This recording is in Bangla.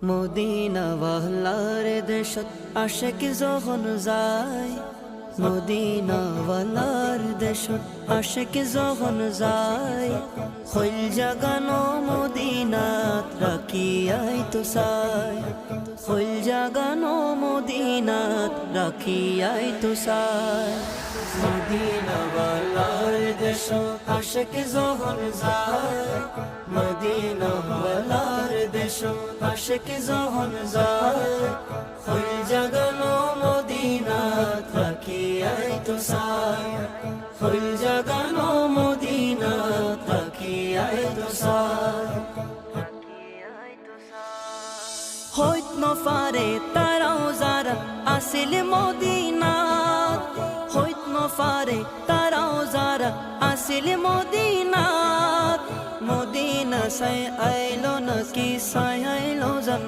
মদিনা ওয়ালার দেশত আশিক যখন যায়, মদিনা ওয়ালার দেশত আশিক যখন যায়, খৈল জাগানো মদিনাত রাখিয়াই তো চাই, খৈল জাগানো মদিনাত রাখিয়াই তো চাই। মদিনা ওয়ালার দেশত আশিক যখন যায়, মদিনা ওয়ালার দেশত আশিক যখন যায়, খৈল জাগানো মদিনাত রাখিয়াই তো চাই, খৈল জাগানো মদিনাত রাখিয়াই তো চাই। হইত নফারে তারাও যারা আসিল মদিনাত, হইত নফারে তারাও যারা আসিল মদিনাত, মদিনা সাই আইলো না কি সাই আইলো জান।